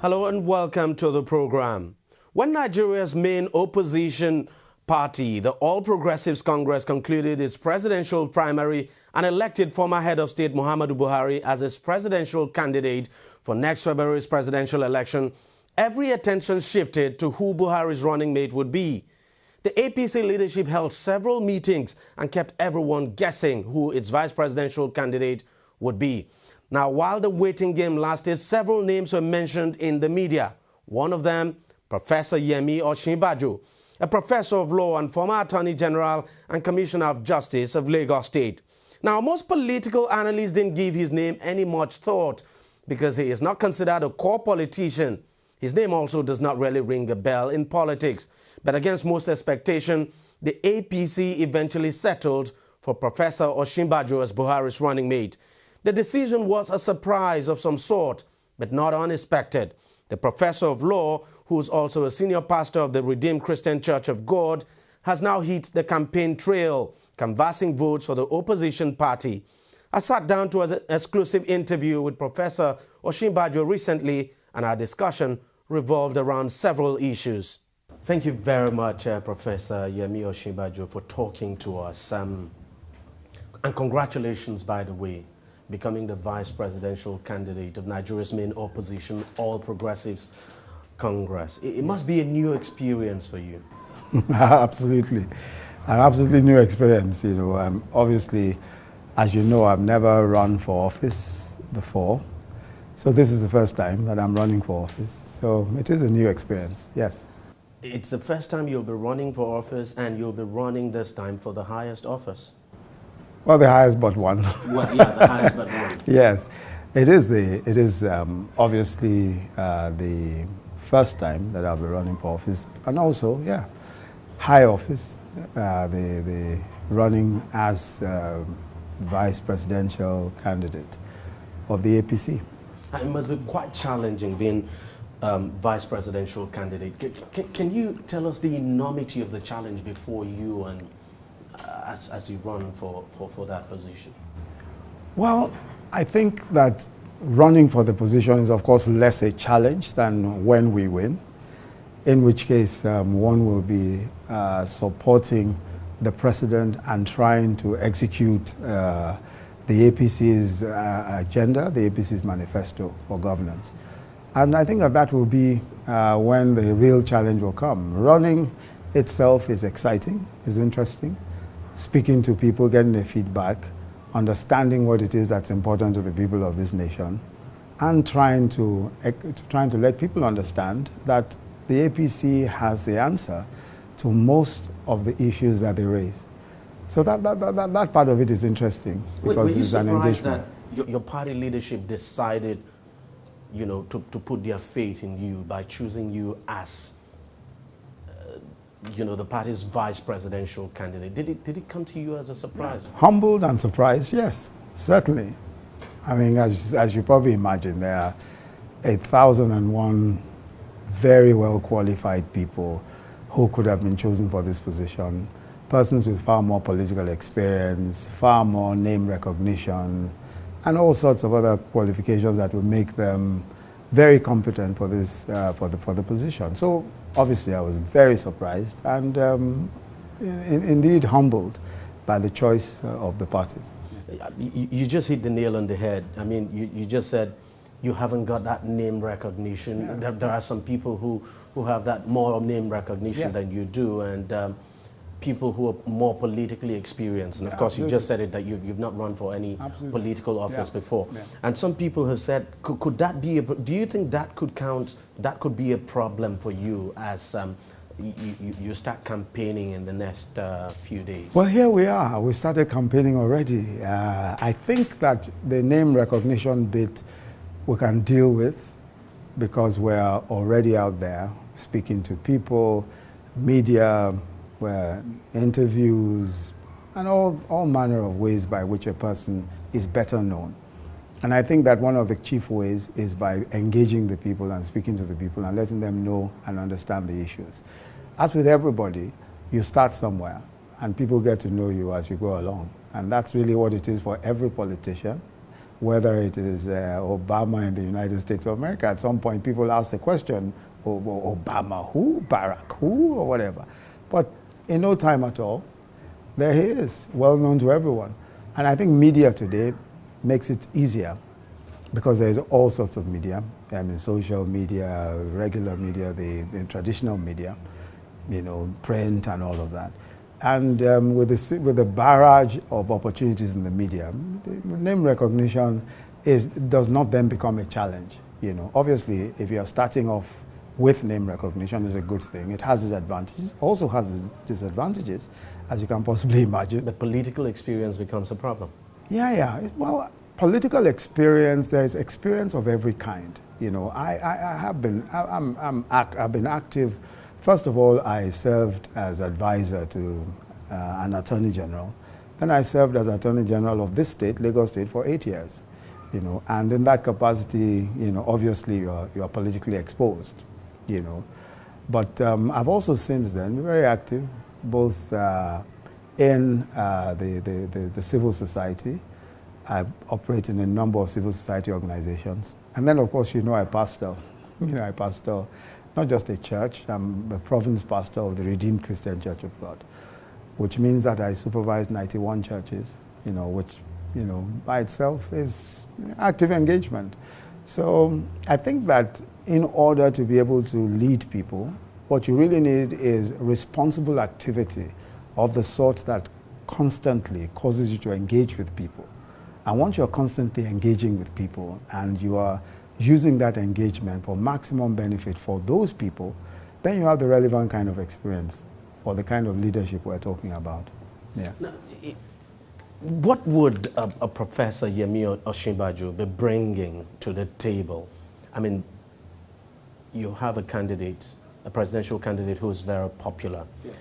Hello and welcome to the program. When Nigeria's main opposition party, the All Progressives Congress, concluded its presidential primary and elected former head of state Muhammadu Buhari as its presidential candidate for next February's presidential election, every attention shifted to who Buhari's running mate would be. The APC leadership held several meetings and kept everyone guessing who its vice presidential candidate would be. Now, while the waiting game lasted, several names were mentioned in the media. One of them, Professor Yemi Osinbajo, a professor of law and former Attorney General and Commissioner of Justice of Lagos State. Now, most political analysts didn't give his name any much thought because he is not considered a core politician. His name also does not really ring a bell in politics. But against most expectation, the APC eventually settled for Professor Osinbajo as Buhari's running mate. The decision was a surprise of some sort, but not unexpected. The professor of law, who is also a senior pastor of the Redeemed Christian Church of God, has now hit the campaign trail, canvassing votes for the opposition party. I sat down to an exclusive interview with Professor Osinbajo recently, and our discussion revolved around several issues. Thank you very much, Professor Yemi Osinbajo, for talking to us. And congratulations, by the way, becoming the vice presidential candidate of Nigeria's main opposition, All Progressives Congress. It must be a new experience for you. Absolutely. An absolutely new experience. Obviously, as you know, I've never run for office before. So this is the first time that I'm running for office. So it is a new experience, yes. It's the first time you'll be running for office, and you'll be running this time for the highest office. Well, the highest but one. Well, yeah, the highest but one. Yes, it is obviously the first time that I'll be running for office, and also, yeah, high office, the running as vice presidential candidate of the APC. It must be quite challenging being vice presidential candidate. Can you tell us the enormity of the challenge before you and as you run for that position? Well, I think that running for the position is, of course, less a challenge than when we win, in which case one will be supporting the president and trying to execute the APC's agenda, the APC's manifesto for governance. And I think that will be when the real challenge will come. Running itself is exciting, is interesting. Speaking to people, getting their feedback, understanding what it is that's important to the people of this nation, and trying to let people understand that the APC has the answer to most of the issues that they raise. So that part of it is interesting because it's an engagement. That your party leadership decided, to put their faith in you by choosing you as the party's vice presidential candidate? Did it come to you as a surprise? Humbled and surprised, yes, certainly. I mean, as you probably imagine, there are 1,001 very well qualified people who could have been chosen for this position. Persons with far more political experience, far more name recognition, and all sorts of other qualifications that would make them very competent for this for the position. So obviously, I was very surprised and indeed humbled by the choice of the party. You just hit the nail on the head. I mean, you just said you haven't got that name recognition. Yeah. There are some people who have that more name recognition, yes, than you do, and people who are more politically experienced. And of course, absolutely, you just said it that you've not run for any, absolutely, political office, yeah, before. Yeah. And some people have said, could that be do you think that could count, that could be a problem for you as you start campaigning in the next few days? Well, here we are. We started campaigning already. I think that the name recognition bit we can deal with because we're already out there speaking to people, media, where interviews, and all manner of ways by which a person is better known. And I think that one of the chief ways is by engaging the people and speaking to the people and letting them know and understand the issues. As with everybody, you start somewhere and people get to know you as you go along. And that's really what it is for every politician. whether it is Obama in the United States of America. At some point, people ask the question, Obama who, Barack who, or whatever. But in no time at all, there he is, well known to everyone. And I think media today makes it easier because there's all sorts of media. I mean, social media, regular media, the traditional media, you know, print and all of that. And with the barrage of opportunities in the media, name recognition does not then become a challenge. You know, obviously, if you are starting off with name recognition, is a good thing. It has its advantages, also has its disadvantages, as you can possibly imagine. The political experience becomes a problem. Yeah. Well, political experience, there's experience of every kind. You know, I've been active. First of all, I served as advisor to an attorney general. Then I served as attorney general of this state, Lagos State, for 8 years. You know, and in that capacity, you know, obviously you are politically exposed. You know, but I've also since then been very active, both in the civil society. I operate in a number of civil society organizations, and then of course, you know, I pastor. You know, I pastor not just a church. I'm a province pastor of the Redeemed Christian Church of God, which means that I supervise 91 churches. You know, which, you know, by itself is active engagement. So I think that in order to be able to lead people, what you really need is responsible activity of the sort that constantly causes you to engage with people. And once you're constantly engaging with people and you are using that engagement for maximum benefit for those people, then you have the relevant kind of experience for the kind of leadership we're talking about. Yes. Now, what would a Professor Yemi Osinbajo be bringing to the table? I mean, you have a candidate, a presidential candidate who is very popular. Yes.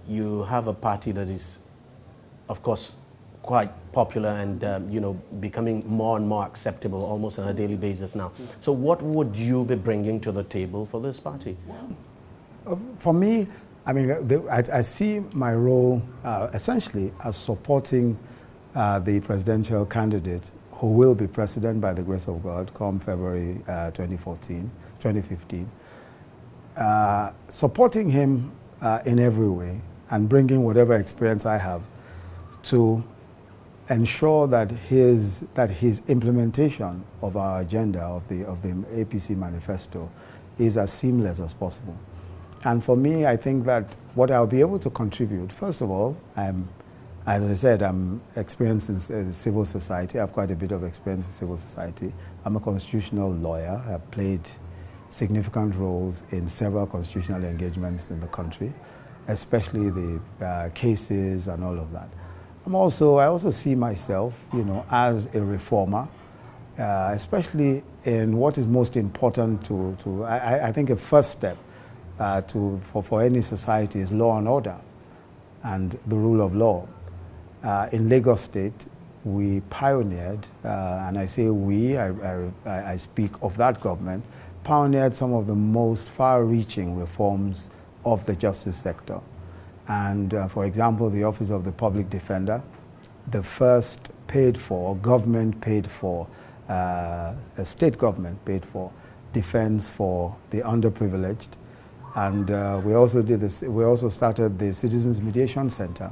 You have a party that is, of course, quite popular and you know, becoming more and more acceptable almost on a daily basis now. Mm-hmm. So what would you be bringing to the table for this party? For me, I mean, I see my role essentially as supporting the presidential candidate who will be president by the grace of God come February 2015. Supporting him in every way and bringing whatever experience I have to ensure that his implementation of our agenda of the APC manifesto is as seamless as possible. And for me, I think that what I'll be able to contribute, first of all, as I said, I'm experienced in civil society. I have quite a bit of experience in civil society. I'm a constitutional lawyer. I've played significant roles in several constitutional engagements in the country, especially the cases and all of that. I also see myself, you know, as a reformer, especially in what is most important I think a first step for any society is law and order and the rule of law. In Lagos State, we pioneered, and I say we, I speak of that government, pioneered some of the most far-reaching reforms of the justice sector. And for example, the Office of the Public Defender, the first government paid for, a state government paid for defense for the underprivileged. And we also started the Citizens Mediation Center,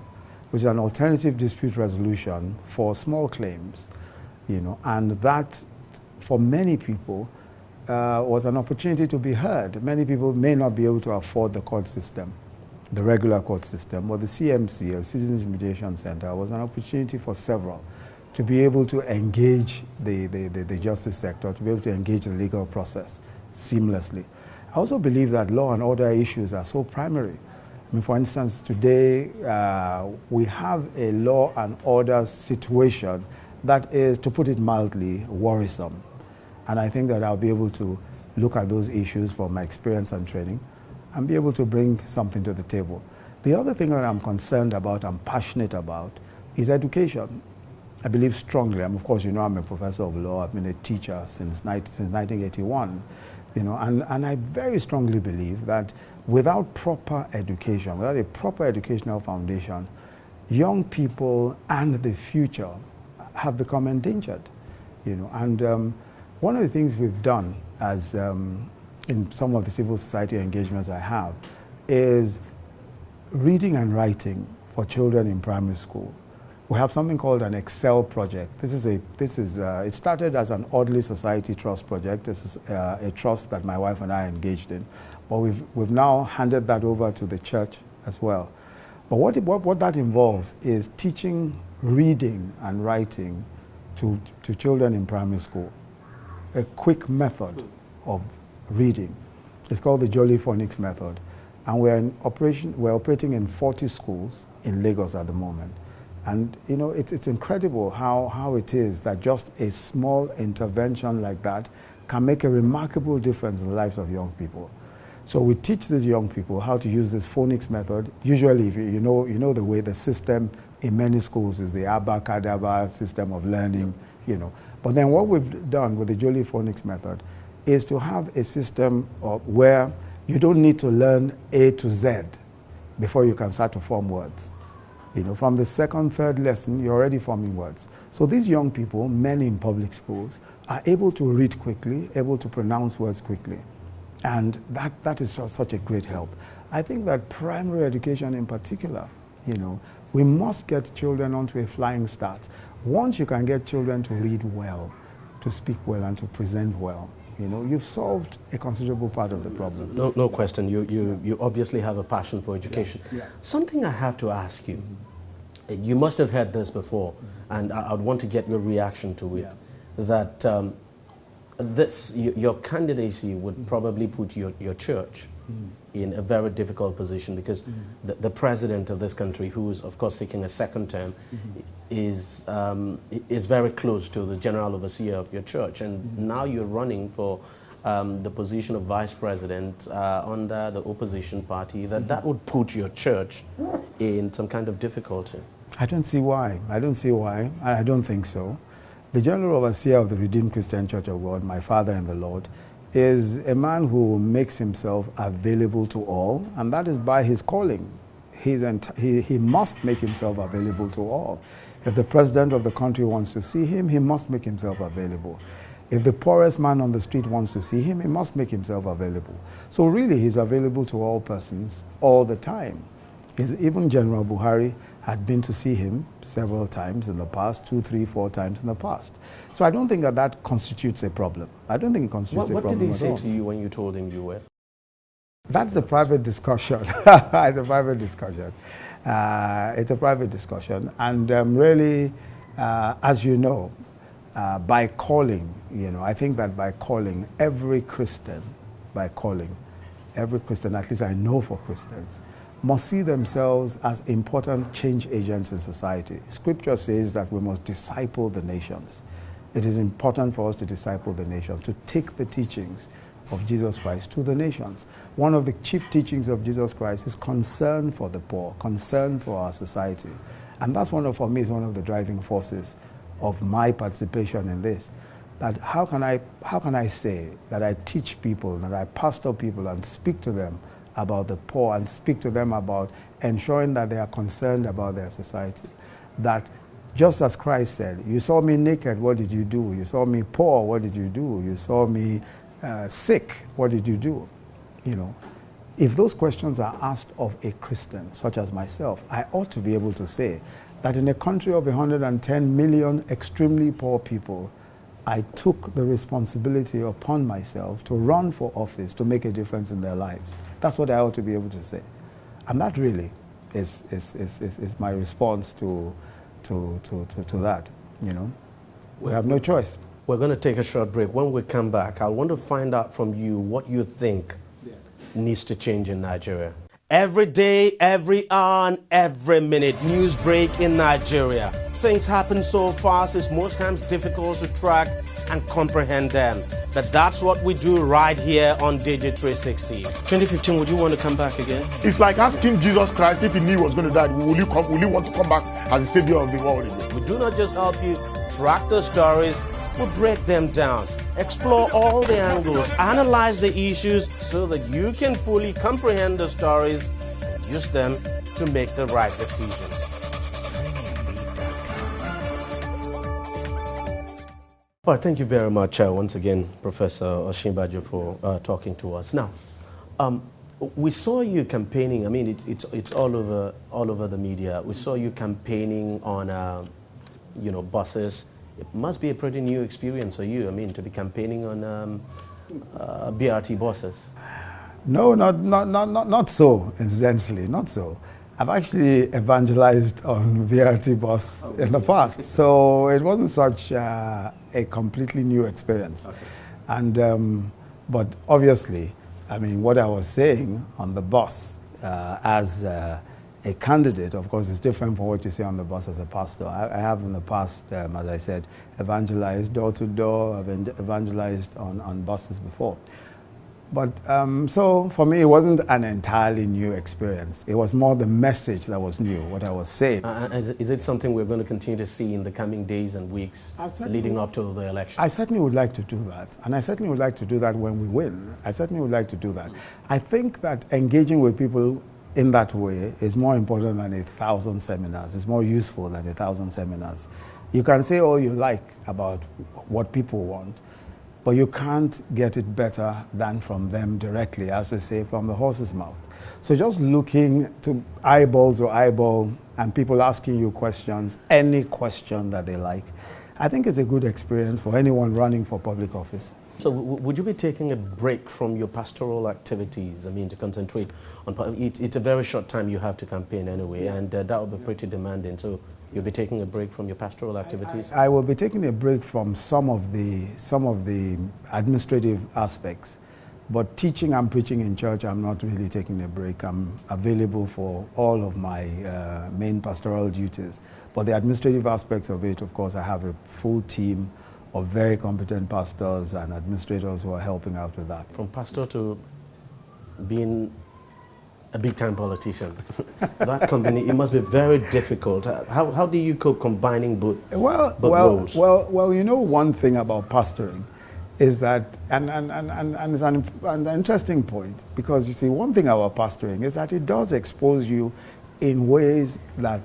which is an alternative dispute resolution for small claims, you know, and that for many people was an opportunity to be heard. Many people may not be able to afford the court system, the regular court system, but the CMC, or Citizens Mediation Center, was an opportunity for several to be able to engage the justice sector, to be able to engage the legal process seamlessly. I also believe that law and order issues are so primary. I mean, for instance, today we have a law and order situation that is, to put it mildly, worrisome. And I think that I'll be able to look at those issues from my experience and training and be able to bring something to the table. The other thing that I'm concerned about, I'm passionate about, is education. I believe strongly, of course, you know, I'm a professor of law, I've been a teacher since 1981, you know, and I very strongly believe that without proper education, without a proper educational foundation, young people and the future have become endangered. And one of the things we've done as in some of the civil society engagements I have is reading and writing for children in primary school. We have something called an Excel project. It started as an Audley Society Trust project. This is a trust that my wife and I engaged in, but we've now handed that over to the church as well. But what that involves is teaching reading and writing to children in primary school. A quick method of reading. It's called the Jolly Phonics method, and we're operating in 40 schools in Lagos at the moment. And it's incredible how it is that just a small intervention like that can make a remarkable difference in the lives of young people. So we teach these young people how to use this phonics method. Usually, if you know the way the system in many schools is the abacadabra system of learning, But then what we've done with the Jolly Phonics method is to have a system where you don't need to learn A to Z before you can start to form words. From the second, third lesson, you're already forming words. So these young people, many in public schools, are able to read quickly, able to pronounce words quickly. And that is such a great help. I think that primary education in particular, we must get children onto a flying start. Once you can get children to read well, to speak well, and to present well, you've solved a considerable part of the problem. No question. You obviously have a passion for education. Yeah. Something I have to ask you. You must have heard this before, and I'd want to get your reaction to it. Yeah. That your candidacy would probably put your church in a very difficult position, because the president of this country, who is of course seeking a second term, is very close to the general overseer of your church, and now you're running for the position of vice president under the opposition party. That would put your church in some kind of difficulty. I don't see why. I don't think so. The general overseer of the Redeemed Christian Church of God, my father in the Lord, is a man who makes himself available to all, and that is by his calling. He must make himself available to all. If the president of the country wants to see him, he must make himself available. If the poorest man on the street wants to see him, he must make himself available. So really, he's available to all persons all the time. Even General Buhari had been to see him several times in the past, 2, 3, 4 times in the past. So I don't think that constitutes a problem. I don't think it constitutes a problem at all. What did he say to you when you told him you were? That's a private discussion. It's a private discussion. It's a private discussion. And really, as you know, by calling, I think that by calling, every Christian, at least I know for Christians, must see themselves as important change agents in society. Scripture says that we must disciple the nations. It is important for us to disciple the nations, to take the teachings of Jesus Christ to the nations. One of the chief teachings of Jesus Christ is concern for the poor, concern for our society. And that's for me, is one of the driving forces of my participation in this. That how can I say that I teach people, that I pastor people and speak to them about the poor, and speak to them about ensuring that they are concerned about their society. That just as Christ said, you saw me naked, what did you do? You saw me poor, what did you do? You saw me sick, what did you do? If those questions are asked of a Christian, such as myself, I ought to be able to say that in a country of 110 million extremely poor people, I took the responsibility upon myself to run for office to make a difference in their lives. That's what I ought to be able to say. And that really is my response to that, We have no choice. We're going to take a short break. When we come back, I want to find out from you what you think needs to change in Nigeria. Every day, every hour, and every minute, news break in Nigeria. Things happen so fast, it's most times difficult to track and comprehend them. But that's what we do right here on Deji360. 2015, would you want to come back again? It's like asking Jesus Christ if he knew he was going to die, will you want to come back as the savior of the world again? We do not just help you track the stories, we break them down, explore all the angles, analyze the issues so that you can fully comprehend the stories and use them to make the right decisions. Well, thank you very much once again, Professor Osinbajo, for talking to us. Now, we saw you campaigning. I mean, it's all over the media. We saw you campaigning on, buses. It must be a pretty new experience for you. I mean, to be campaigning on BRT buses. No, not so. Incidentally, not so. I've actually evangelized on VRT bus in the past, so it wasn't such a completely new experience. Okay. And but obviously, I mean, what I was saying on the bus as a candidate, of course, is different from what you say on the bus as a pastor. I have in the past, as I said, evangelized door to door. I've evangelized on buses before. But so for me, it wasn't an entirely new experience. It was more the message that was new, what I was saying. Is it something we're going to continue to see in the coming days and weeks leading up to the election? I certainly would like to do that. And I certainly would like to do that when we win. I certainly would like to do that. I think that engaging with people in that way is more important than 1,000 seminars. It's more useful than 1,000 seminars. You can say all you like about what people want, but you can't get it better than from them directly, as they say, from the horse's mouth. So just looking to eyeball to eyeball and people asking you questions, any question that they like, I think it's a good experience for anyone running for public office. So would you be taking a break from your pastoral activities, I mean, to concentrate on, it's a very short time you have to campaign anyway, yeah. And that will be pretty demanding. So you'll be taking a break from your pastoral activities? I will be taking a break from some of the administrative aspects, but teaching and preaching in church, I'm not really taking a break. I'm available for all of my main pastoral duties. But the administrative aspects of it, of course, I have a full team of very competent pastors and administrators who are helping out with that. From pastor to being a big-time politician, that it must be very difficult. How do you cope combining both roles? Well, you know, one thing about pastoring is that, and it's an interesting point, because you see, one thing about pastoring is that it does expose you in ways that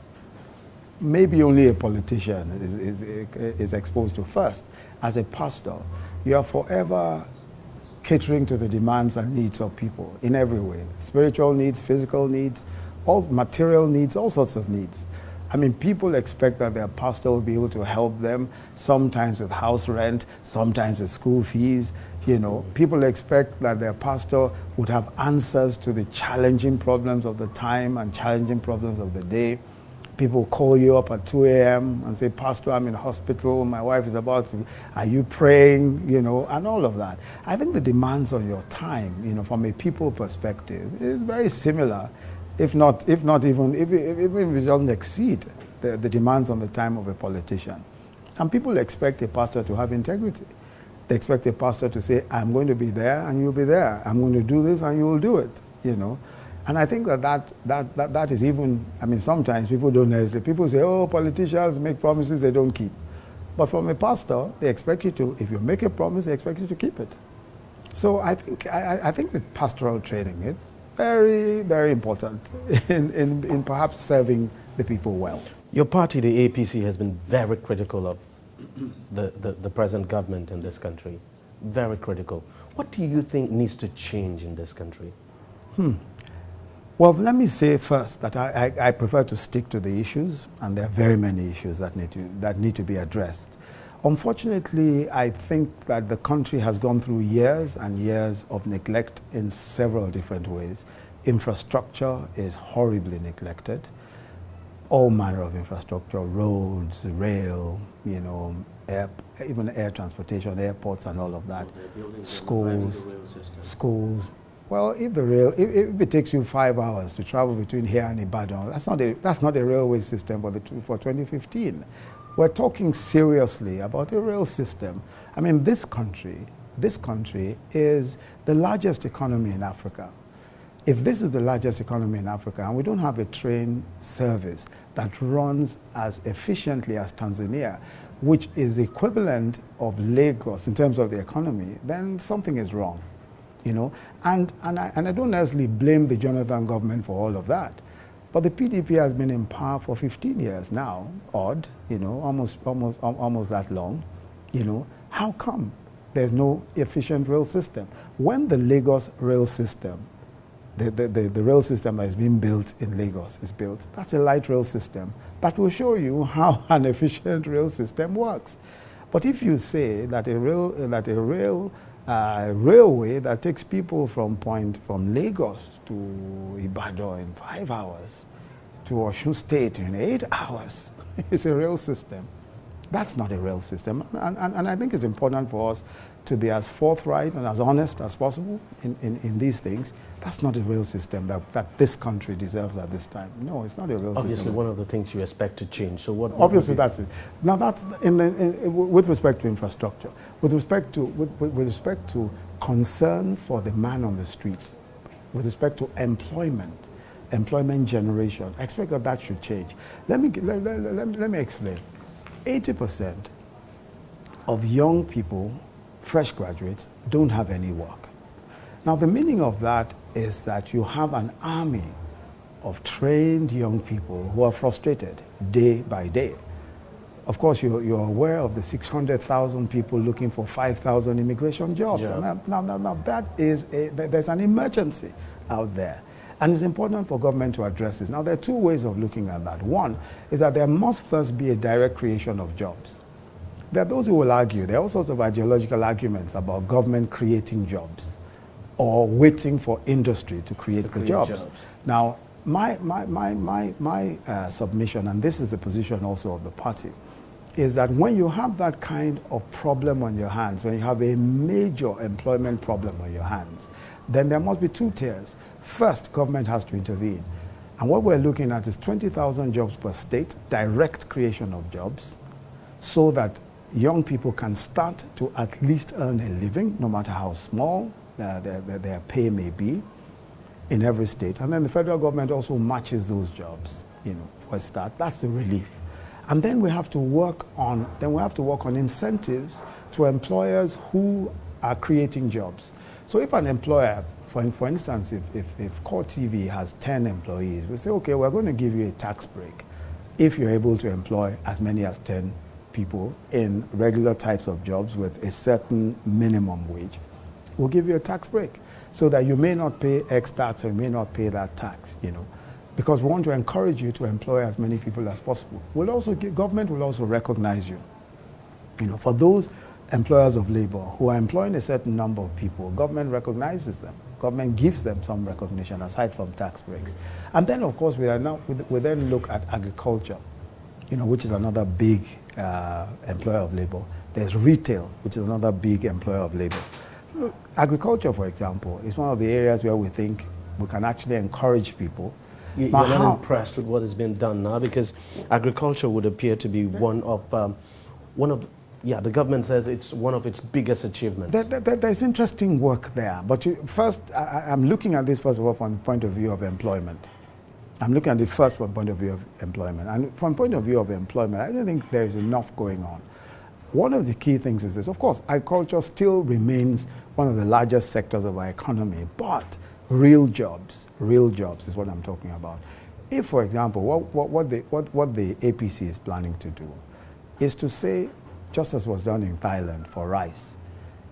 maybe only a politician is exposed to first. As a pastor, you are forever catering to the demands and needs of people in every way. Spiritual needs, physical needs, all material needs, all sorts of needs. I mean, people expect that their pastor will be able to help them, sometimes with house rent, sometimes with school fees. You know, people expect that their pastor would have answers to the challenging problems of the time and challenging problems of the day. People call you up at 2 a.m. and say, Pastor, I'm in hospital, my wife is about to, are you praying, you know, and all of that. I think the demands on your time, you know, from a people perspective, is very similar, if it doesn't exceed the demands on the time of a politician. And people expect a pastor to have integrity. They expect a pastor to say, I'm going to be there and you'll be there. I'm going to do this and you will do it, you know. And I think that is even, I mean, sometimes people don't necessarily, people say, oh, politicians make promises they don't keep. But from a pastor, they expect you to, if you make a promise, they expect you to keep it. So I think the pastoral training is very, very important in perhaps serving the people well. Your party, the APC, has been very critical of the present government in this country. Very critical. What do you think needs to change in this country? Well, let me say first that I prefer to stick to the issues, and there are very many issues that need to be addressed. Unfortunately, I think that the country has gone through years and years of neglect in several different ways. Infrastructure is horribly neglected. All manner of infrastructure, roads, rail, you know, even air transportation, airports and all of that. Schools. Well, if it takes you 5 hours to travel between here and Ibadan, that's not a railway system for 2015. We're talking seriously about a rail system. I mean, this country is the largest economy in Africa. If this is the largest economy in Africa and we don't have a train service that runs as efficiently as Tanzania, which is the equivalent of Lagos in terms of the economy, then something is wrong. You know, and I don't necessarily blame the Jonathan government for all of that, but the PDP has been in power for 15 years now, odd, you know, almost that long, you know. How come there's no efficient rail system? When the Lagos rail system, the rail system that is being built in Lagos is built, that's a light rail system that will show you how an efficient rail system works. But if you say that a railway that takes people from Lagos to Ibadan in 5 hours, to Osun State in 8 hours, it's a rail system. That's not a rail system. And I think it's important for us to be as forthright and as honest as possible in these things. That's not a rail system that this country deserves at this time. No, it's not a real system. Obviously, one of the things you expect to change. So what? Obviously, that's it. Now, that's with respect to infrastructure, with respect to concern for the man on the street, with respect to employment generation. I expect that should change. Let me explain. 80% of young people, fresh graduates, don't have any work. Now, the meaning of that is that you have an army of trained young people who are frustrated day by day. Of course, you're aware of the 600,000 people looking for 5,000 immigration jobs. Yeah. Now there's an emergency out there. And it's important for government to address this. Now, there are two ways of looking at that. One is that there must first be a direct creation of jobs. There are those who will argue, there are all sorts of ideological arguments about government creating jobs or waiting for industry to create the jobs. Now, my submission, and this is the position also of the party, is that when you have that kind of problem on your hands, when you have a major employment problem on your hands, then there must be two tiers. First, government has to intervene. And what we're looking at is 20,000 jobs per state, direct creation of jobs, so that young people can start to at least earn a living, no matter how small their pay may be, in every state. And then the federal government also matches those jobs, for a start. That's the relief. And then we have to work on incentives to employers who are creating jobs. So if an employer, for instance, if Core TV has 10 employees, we say, okay, we're going to give you a tax break if you're able to employ as many as 10 people in regular types of jobs with a certain minimum wage. We'll give you a tax break so that you may not pay X tax or you may not pay that tax, because we want to encourage you to employ as many people as possible. Government will also recognize you. For those employers of labor who are employing a certain number of people, government recognizes them. Government gives them some recognition aside from tax breaks. And then, of course, we then look at agriculture, which is another big employer of labor. There's retail, which is another big employer of labor. Look, agriculture, for example, is one of the areas where we think we can actually encourage people. You're not impressed with what has been done now, because agriculture would appear to be the government says it's one of its biggest achievements. There's interesting work there. But first, I'm looking at this, first of all, from the point of view of employment. I'm looking at it first from the point of view of employment. And from the point of view of employment, I don't think there is enough going on. One of the key things is this. Of course, agriculture still remains one of the largest sectors of our economy, but real jobs is what I'm talking about. If, for example, what the APC is planning to do is to say, just as was done in Thailand for rice.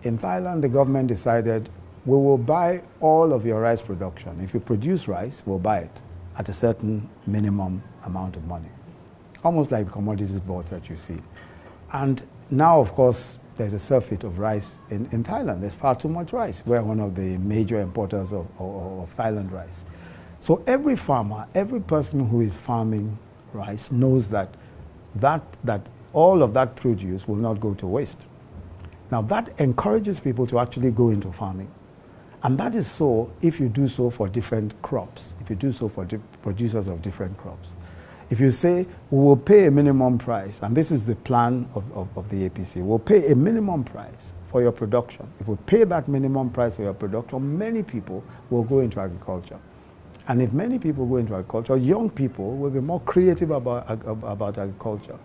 In Thailand, the government decided, we will buy all of your rice production. If you produce rice, we'll buy it at a certain minimum amount of money. Almost like the commodities boards that you see. And now, of course, there's a surfeit of rice in Thailand. There's far too much rice. We're one of the major importers of Thailand rice. So every farmer, every person who is farming rice knows that all of that produce will not go to waste. Now, that encourages people to actually go into farming. And that is so if you do so for different crops, if you do so for producers of different crops. If you say, we will pay a minimum price, and this is the plan of the APC, we'll pay a minimum price for your production. If we pay that minimum price for your production, many people will go into agriculture. And if many people go into agriculture, young people will be more creative about agriculture.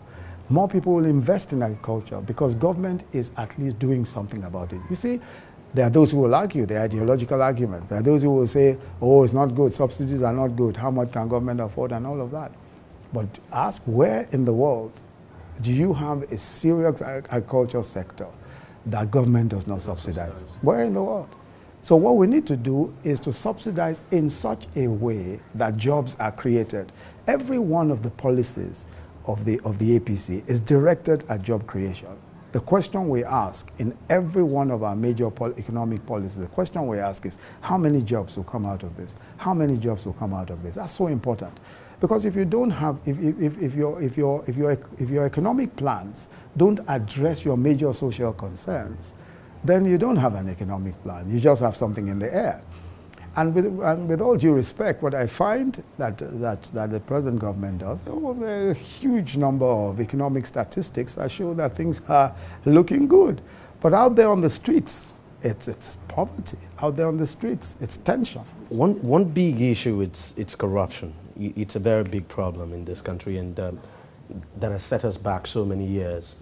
More people will invest in agriculture because government is at least doing something about it. You see, there are those who will argue, there are ideological arguments. There are those who will say, oh, it's not good, subsidies are not good, how much can government afford, and all of that. But ask, where in the world do you have a serious agricultural sector that government does not subsidize? Where in the world? So what we need to do is to subsidize in such a way that jobs are created. Every one of the policies of the APC is directed at job creation. The question we ask in every one of our major economic policies, the question we ask is, how many jobs will come out of this? How many jobs will come out of this? That's so important. Because if you don't have, if your economic plans don't address your major social concerns, then you don't have an economic plan. You just have something in the air. And with all due respect, what I find that the present government does, there are a huge number of economic statistics that show that things are looking good. But out there on the streets, it's poverty. Out there on the streets, it's tension. One big issue, it's corruption. It's a very big problem in this country, and that has set us back so many years.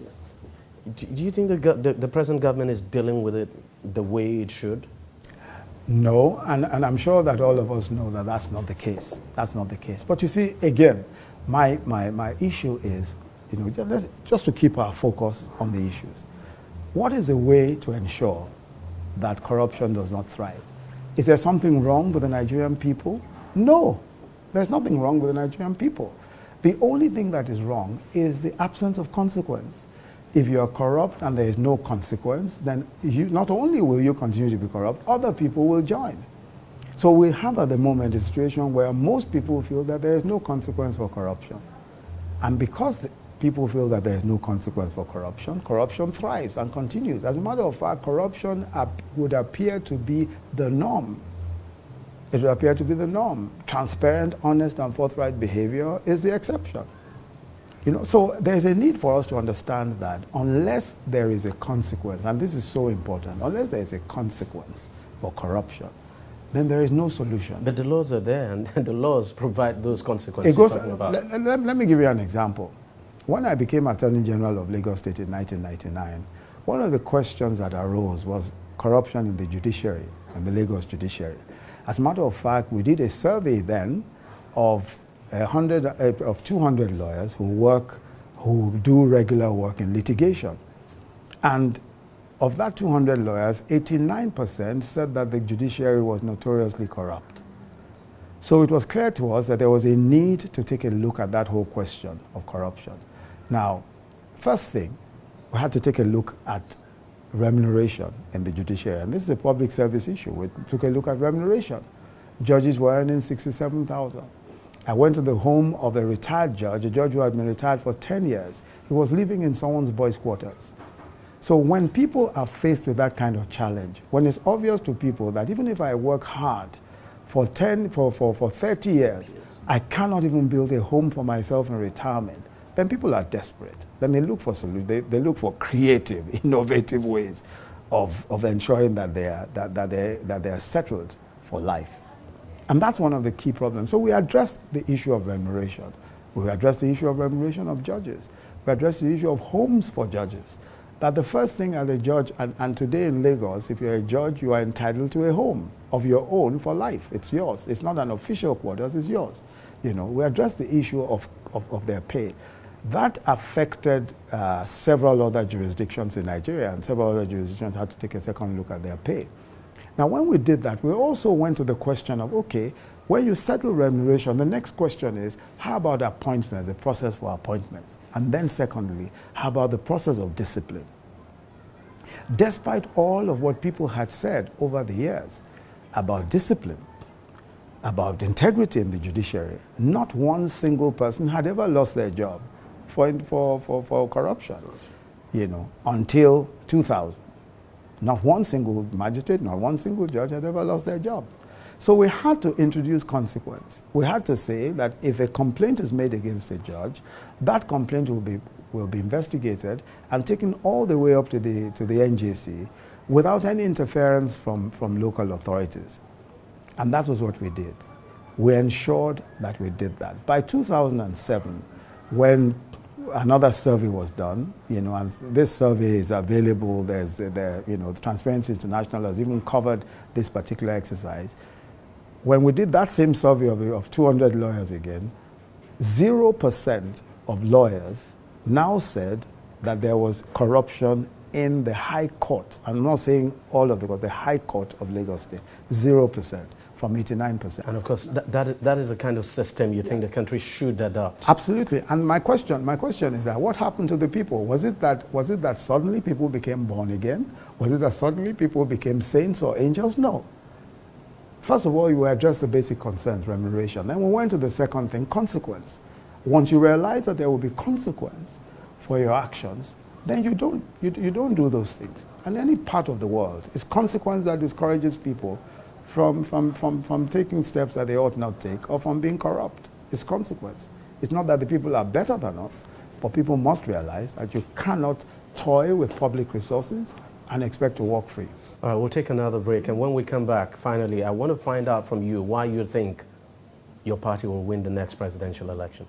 Do you think the present government is dealing with it the way it should? No, and I'm sure that all of us know that that's not the case. That's not the case. But you see, again, my issue is, you know, just to keep our focus on the issues. What is a way to ensure that corruption does not thrive? Is there something wrong with the Nigerian people? No, there's nothing wrong with the Nigerian people. The only thing that is wrong is the absence of consequence. If you are corrupt and there is no consequence, then not only will you continue to be corrupt, other people will join. So we have at the moment a situation where most people feel that there is no consequence for corruption. And because people feel that there is no consequence for corruption, corruption thrives and continues. As a matter of fact, corruption would appear to be the norm. It would appear to be the norm. Transparent, honest, and forthright behavior is the exception. You know, so there's a need for us to understand that unless there is a consequence, and this is so important, unless there is a consequence for corruption, then there is no solution. But the laws are there, and the laws provide those consequences. Let me give you an example. When I became Attorney General of Lagos State in 1999, one of the questions that arose was corruption in the judiciary, in the Lagos judiciary. As a matter of fact, we did a survey then of 200 lawyers who do regular work in litigation. And of that 200 lawyers, 89% said that the judiciary was notoriously corrupt. So it was clear to us that there was a need to take a look at that whole question of corruption. Now, first thing, we had to take a look at remuneration in the judiciary. And this is a public service issue. We took a look at remuneration. Judges were earning $67,000. I went to the home of a retired judge, a judge who had been retired for 10 years. He was living in someone's boys' quarters. So when people are faced with that kind of challenge, when it's obvious to people that even if I work hard for 30 years, I cannot even build a home for myself in retirement, then people are desperate. Then they look for solutions. They look for creative, innovative ways of ensuring that they are settled for life. And that's one of the key problems. So we addressed the issue of remuneration. We addressed the issue of remuneration of judges. We addressed the issue of homes for judges. That the first thing as a judge, and today in Lagos, if you're a judge, you are entitled to a home of your own for life. It's yours. It's not an official quarters, it's yours. You know, we addressed the issue of their pay. That affected several other jurisdictions in Nigeria, and several other jurisdictions had to take a second look at their pay. Now, when we did that, we also went to the question of, okay, when you settle remuneration, the next question is, how about appointments, the process for appointments? And then secondly, how about the process of discipline? Despite all of what people had said over the years about discipline, about integrity in the judiciary, not one single person had ever lost their job for corruption, you know, until 2000. Not one single magistrate, not one single judge had ever lost their job. So we had to introduce consequence. We had to say that if a complaint is made against a judge, that complaint will be investigated and taken all the way up to the NJC without any interference from local authorities. And that was what we did. We ensured that we did that. By 2007, when another survey was done, you know, and this survey is available. You know, Transparency International has even covered this particular exercise. When we did that same survey of 200 lawyers again, 0% of lawyers now said that there was corruption in the High Court, I'm not saying all of the court, the High Court of Lagos State, 0% from 89%. And of course, that is the kind of system you think the country should adopt. Absolutely. And my question is that what happened to the people? Was it that suddenly people became born again? Was it that suddenly people became saints or angels? No. First of all, you addressed the basic concerns, remuneration. Then we went to the second thing, consequence. Once you realize that there will be consequence for your actions, then you don't do those things. And any part of the world, it's consequence that discourages people from taking steps that they ought not take or from being corrupt. It's consequence. It's not that the people are better than us, but people must realize that you cannot toy with public resources and expect to walk free. All right, we'll take another break. And when we come back, finally, I want to find out from you why you think your party will win the next presidential election.